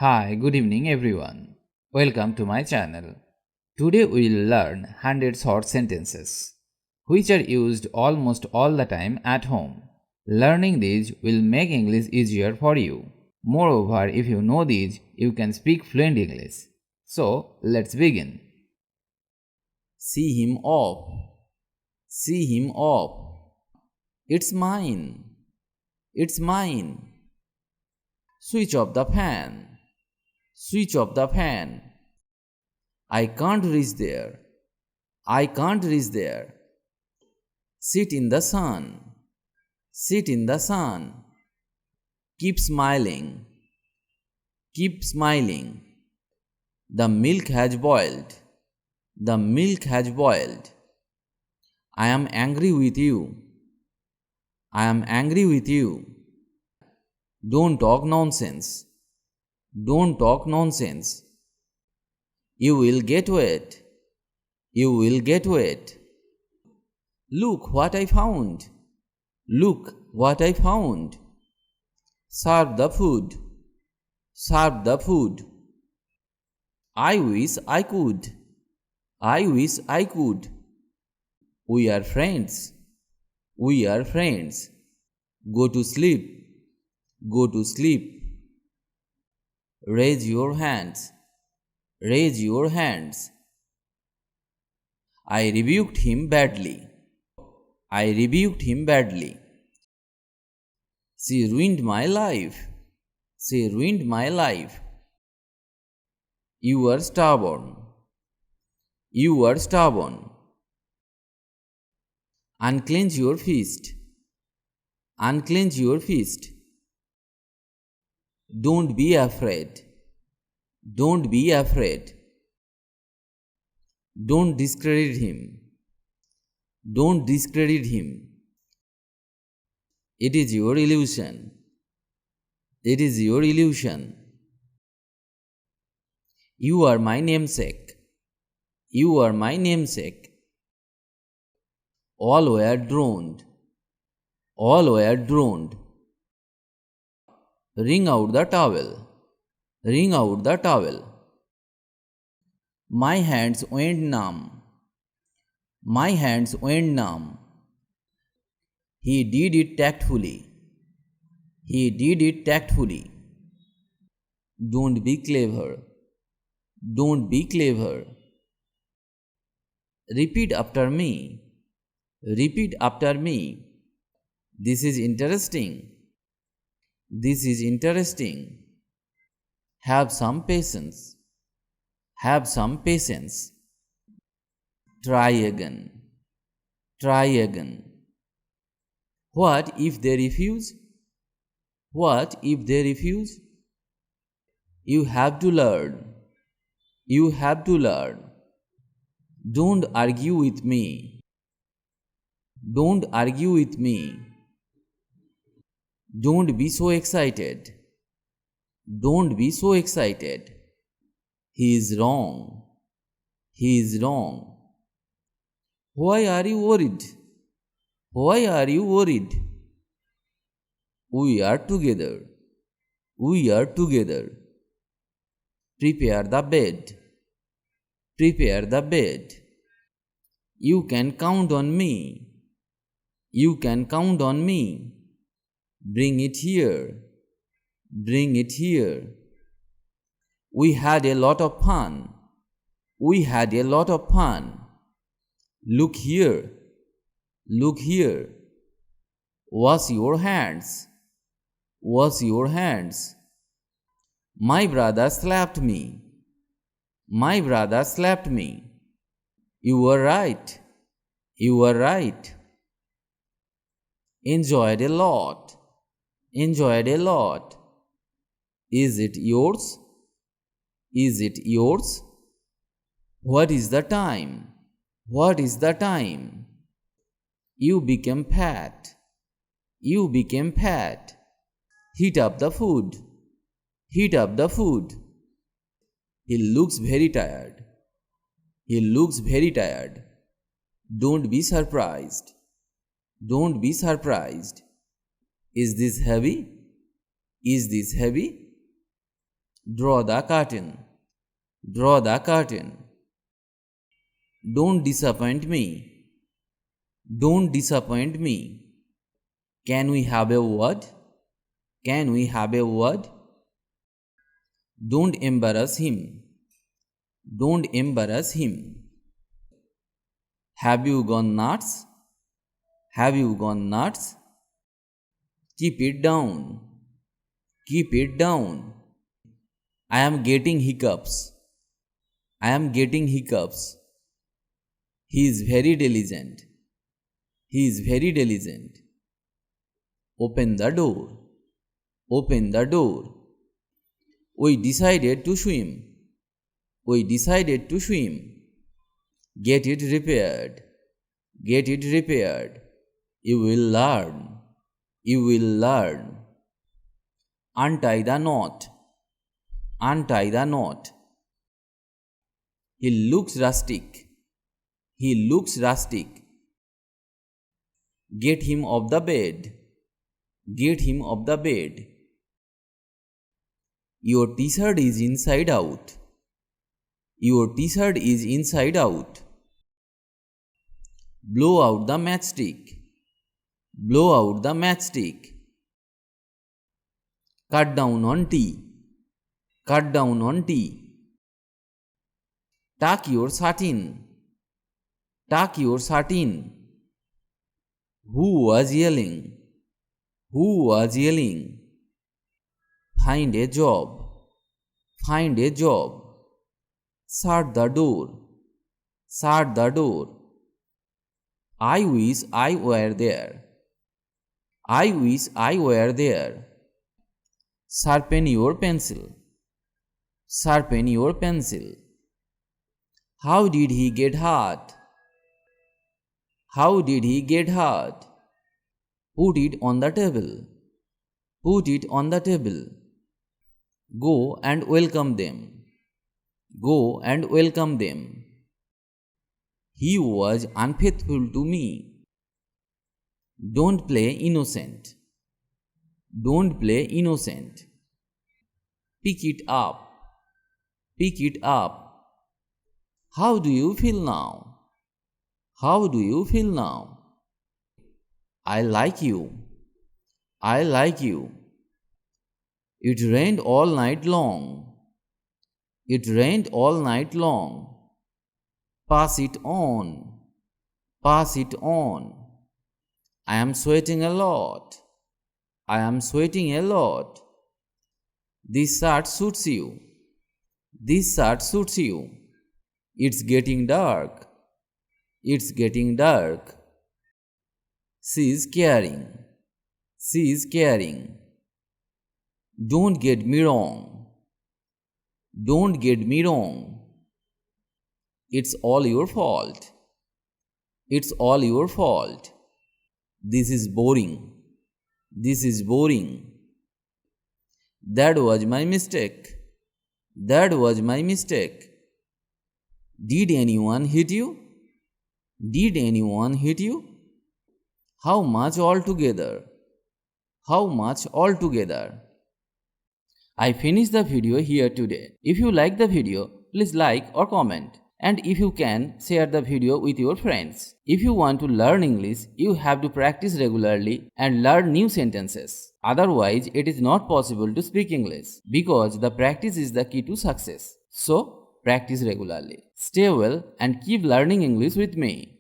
Hi, good evening everyone. Welcome to my channel. Today we will learn 100 short sentences which are used almost all the time at home. Learning these will make English easier for you. Moreover, if you know these, you can speak fluent English. So, let's begin. See him off. See him off. It's mine. It's mine. Switch off the fan. Switch off the fan. I can't reach there. I can't reach there. Sit in the sun. Sit in the sun. Keep smiling. Keep smiling. The milk has boiled. The milk has boiled. I am angry with you. I am angry with you. Don't talk nonsense. Don't talk nonsense. You will get wet. You will get wet. Look what I found. Look what I found. Serve the food. Serve the food. I wish I could. I wish I could. We are friends. We are friends. Go to sleep. Go to sleep. Raise your hands. Raise your hands. I rebuked him badly. I rebuked him badly. She ruined my life. She ruined my life. You are stubborn. You are stubborn. Unclench your fist. Unclench your fist. Don't be afraid. Don't be afraid. Don't discredit him. Don't discredit him. It is your illusion. It is your illusion. You are my namesake. You are my namesake. All were drowned. All were drowned. Wring out the towel. Wring out the towel. My hands went numb. My hands went numb. He did it tactfully. He did it tactfully. Don't be clever. Don't be clever. Repeat after me. Repeat after me. This is interesting. This is interesting. Have some patience. Have some patience. Try again. Try again. What if they refuse? What if they refuse? You have to learn. You have to learn. Don't argue with me. Don't argue with me. Don't be so excited. Don't be so excited. He is wrong. He is wrong. Why are you worried? Why are you worried? We are together. We are together. Prepare the bed. Prepare the bed. You can count on me. You can count on me. Bring it here. Bring it here. We had a lot of fun. We had a lot of fun. Look here. Look here. Wash your hands. Wash your hands. My brother slapped me. My brother slapped me. You were right. You were right. Enjoyed a lot. Enjoyed a lot. Is it yours? Is it yours? What is the time? What is the time? You became fat. You became fat. Heat up the food. Heat up the food. He looks very tired. He looks very tired. Don't be surprised. Don't be surprised. Is this heavy? Is this heavy? Draw the curtain. Draw the curtain. Don't disappoint me. Don't disappoint me. Can we have a word? Can we have a word? Don't embarrass him. Don't embarrass him. Have you gone nuts? Have you gone nuts? Keep it down. Keep it down. I am getting hiccups. I am getting hiccups. He is very diligent. He is very diligent. Open the door. Open the door. We decided to swim. We decided to swim. Get it repaired. Get it repaired. You will learn. You will learn. Untie the knot. Untie the knot. He looks rustic. He looks rustic. Get him off the bed. Get him off the bed. Your t-shirt is inside out. Your t-shirt is inside out. Blow out the matchstick. Blow out the matchstick. Cut down on tea. Cut down on tea. Tuck your satin. Tuck your satin. Who was yelling? Who was yelling? Find a job. Find a job. Shut the door. Shut the door. I wish I were there. I wish I were there. Sharpen your pencil. Sharpen your pencil. How did he get hurt? How did he get hurt? Put it on the table. Put it on the table. Go and welcome them. Go and welcome them. He was unfaithful to me. Don't play innocent. Don't play innocent. Pick it up. Pick it up. How do you feel now? How do you feel now? I like you. I like you. It rained all night long. It rained all night long. Pass it on. Pass it on. I am sweating a lot. I am sweating a lot. This shirt suits you. This shirt suits you. It's getting dark. It's getting dark. She is caring. She is caring. Don't get me wrong. Don't get me wrong. It's all your fault. It's all your fault. This is boring. This is boring. That was my mistake. That was my mistake. Did anyone hit you? Did anyone hit you? How much altogether? How much altogether? I finished the video here today. If you like the video, please like or comment. And if you can, share the video with your friends. If you want to learn English, you have to practice regularly and learn new sentences. Otherwise, it is not possible to speak English because the practice is the key to success. So, practice regularly. Stay well and keep learning English with me.